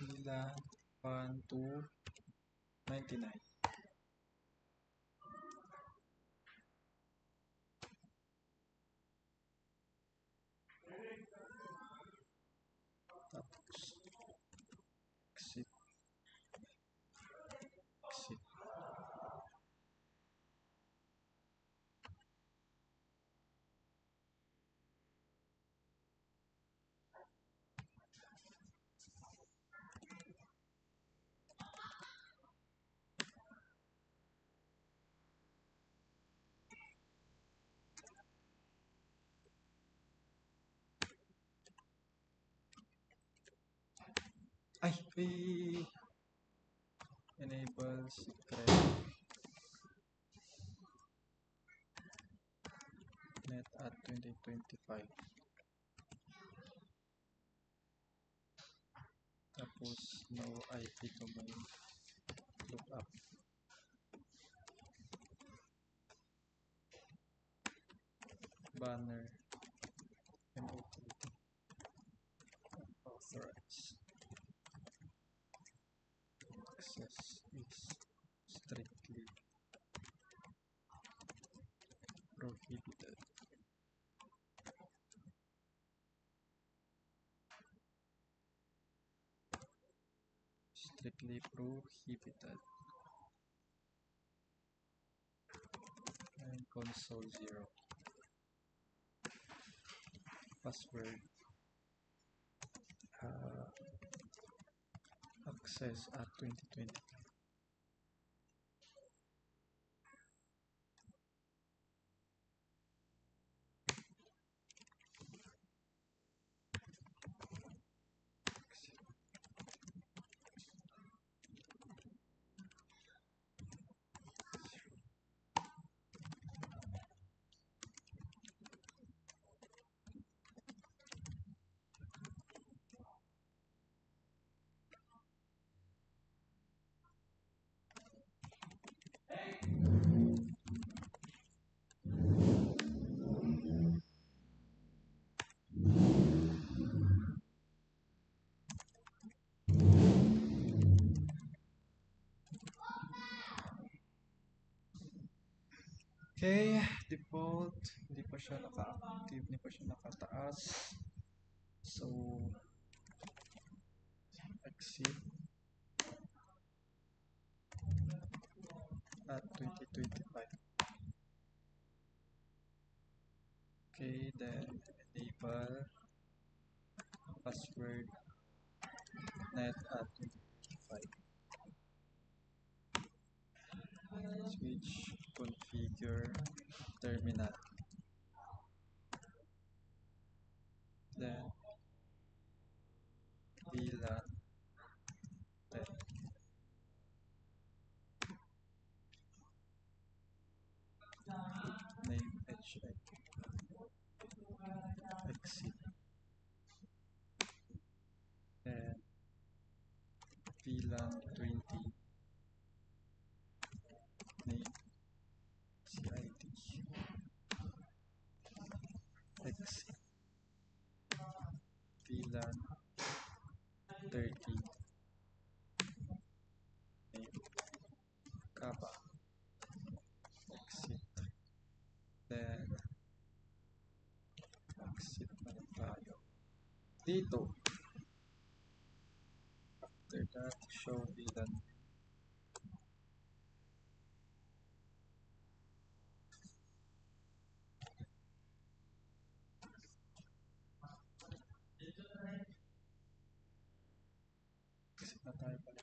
VLAN 1 to 99. Tapos exit. Ay! Enable secret net at 2025. Tapos no IP domain lookup. Banner MOT authorized. Access is strictly prohibited. Strictly prohibited. And console 0. Password. Access at 2020. Okay, default, hindi pa siya naka-active, hindi pa siya nakataas. So, exit at 2025. Okay, then enable password net at 2025. Switch configure terminal. Then VLAN 10. Name HX. Exit. And VLAN 20. Name CID. Exit. VLAN 30. Name Kappa. Exit. Then exit na lang tayo dito. After that, show VLAN. Exit na tayo pala.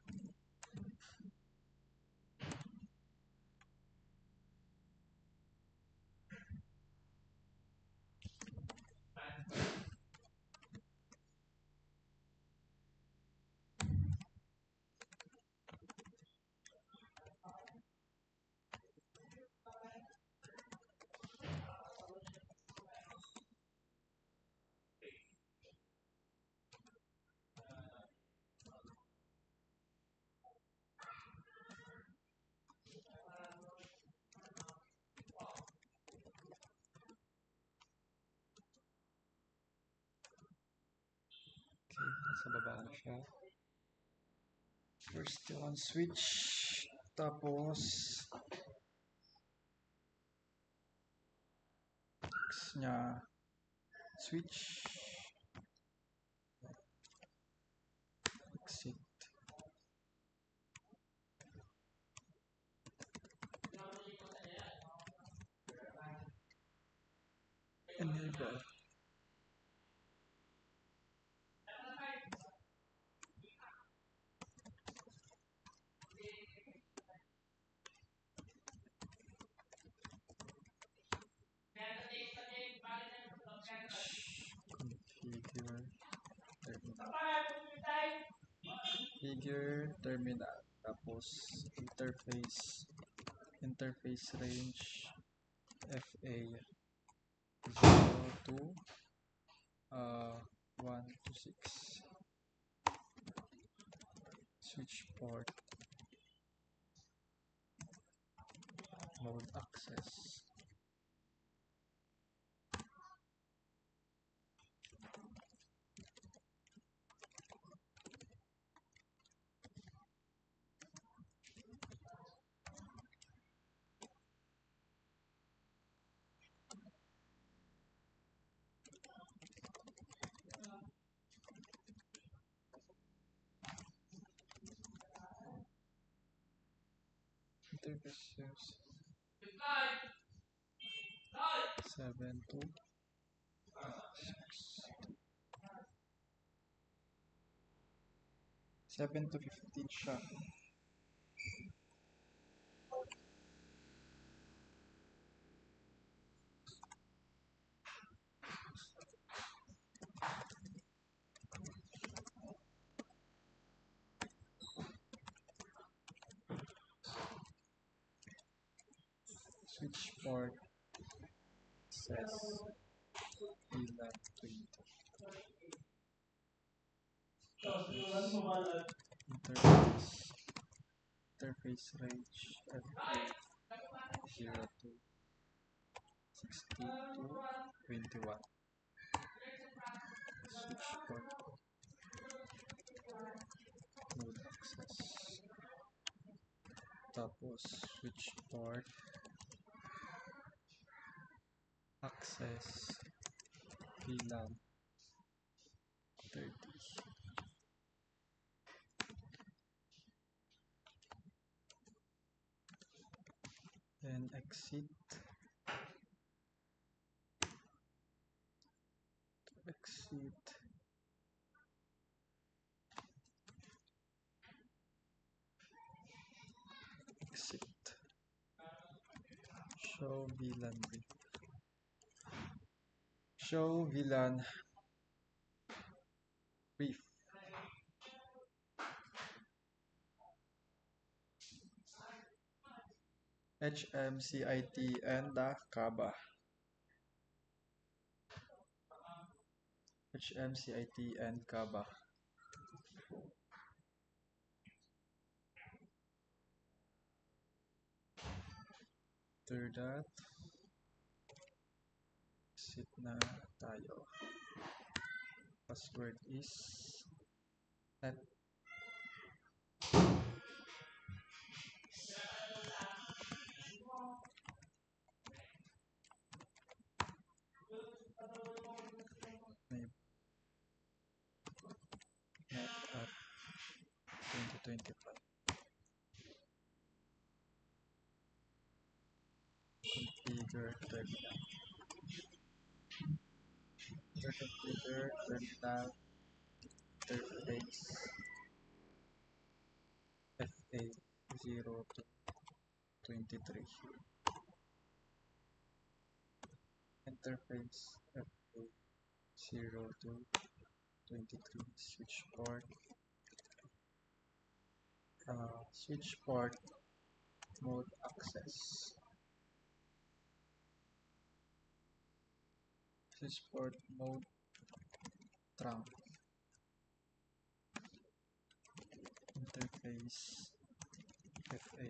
Okay, nasa baba na siya. First one switch, tapos next niya switch, exit. Enable. Configure terminal. Configure terminal. Tapos interface range FA 0 to 1 to 6. Switch port. Mode access. Interface 7 to 7 to 15 siya. Switch port access VLAN 20. Interface range FA 0 to 60 to 21. Switch port mode access. Tapos switch port access VLAN 30. Then exit show VLAN brief. Show VLAN brief. HMCIT and the CABA. HMCIT and CABA. After that, exit na tayo. Password is net. NetApp 2025. Configure terminal. Configure terminal interface FA 0 to 23. Interface FA 0 to 23. Switch port mode access. Switch port mode trunk. Interface FA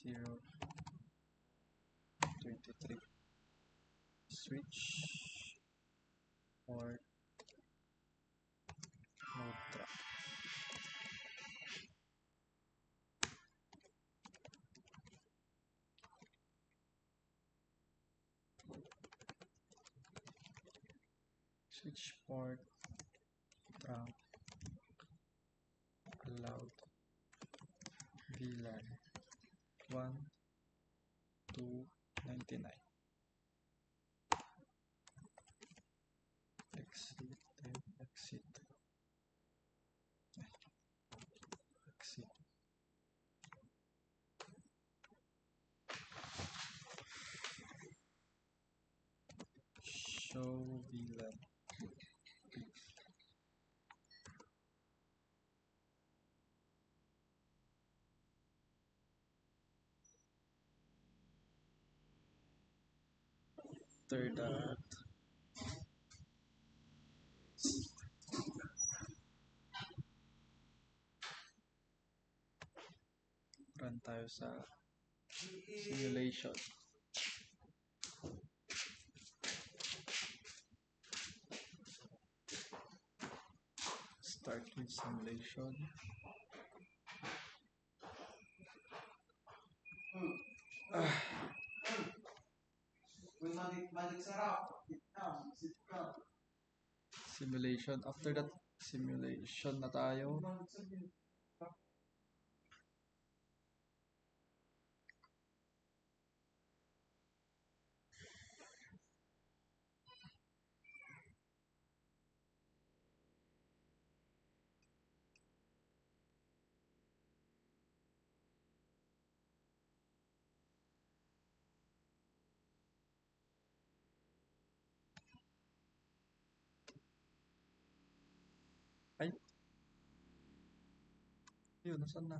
0 23. Switch port mode trunk. Switch port. Trunk. Allowed. VLAN. 1, 2, 99. Exit. Exit. Exit. Show VLAN. After that, run tayo sa simulation. Start with simulation. Balik sarap. Sit down. Simulation. After that, simulation na tayo. Ay. Yun, nasaan na?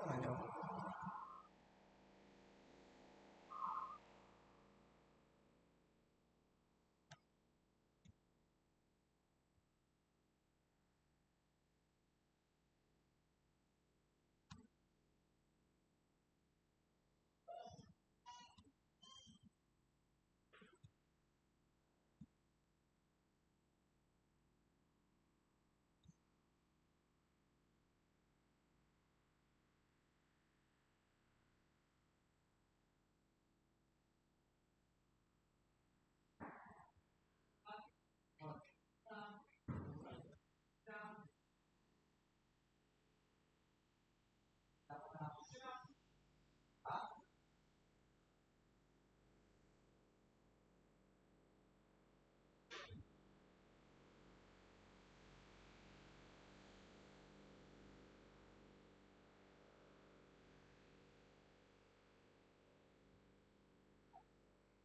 Ayaw.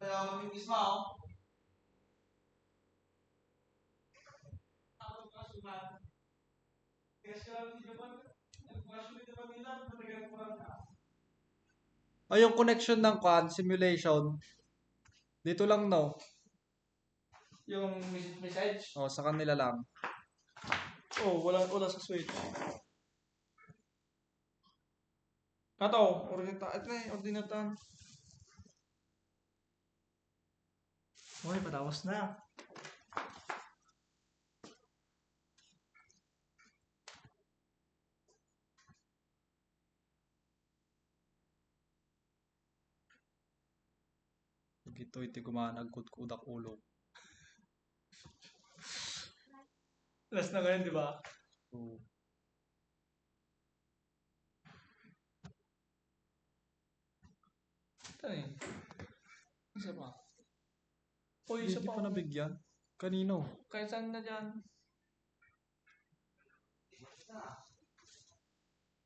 Kaya mamimiss mo ako. Ako kasuhan. Kasi hindi naman, nag-question naman nila, matagal ko lang na. Oh, yung connection ng simulation. Dito lang, no? Yung message. Oh, sa kanila lang. Oh, wala sa switch. Kato, ordinata. Ito na yung ordinata. Uy, patapos na. Gito iti gumanagkot kudak ulo. Last na ngayon, di ba? So, Saan eh? Isa pa. O, isa Hindi pa. pa nabigyan. Kanino? Kahit saan na dyan.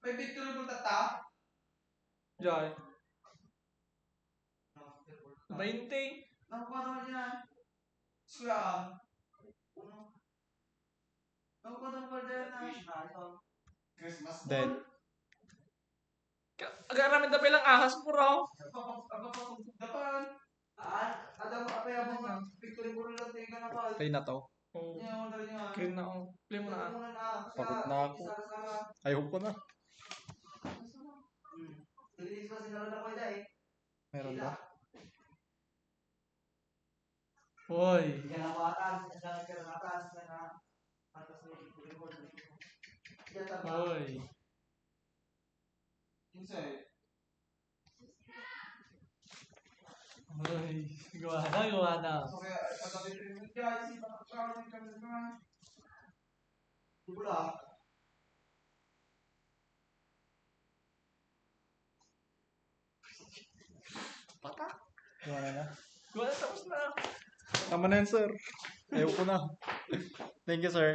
May picture mo tata? Dyan. 20. Nakuha naman yan. Square. Nakuha naman dyan na. Christmas Then, Agad namin tabi lang ahas po raw. Dapan. Ada mo apa ya mga picture mo lang tingnan na pa. play na to. Oh, Yan mo dali niya. clean na ako. Play mo na. Pagod na ako. Ayoko na. Dili sa sinalo na ko dai. Meron ba? Hoy. Yan ako atas, sa atas na atas ni picture. Yan ta. Hoy. Inside. Hoy. Gawa na. So kaya katabi rin guys, si pakakaw ni kami na. Bula. Gawa na na. Gawa na, tapos na. Tama na yan, sir. Ayoko na. Thank you, sir.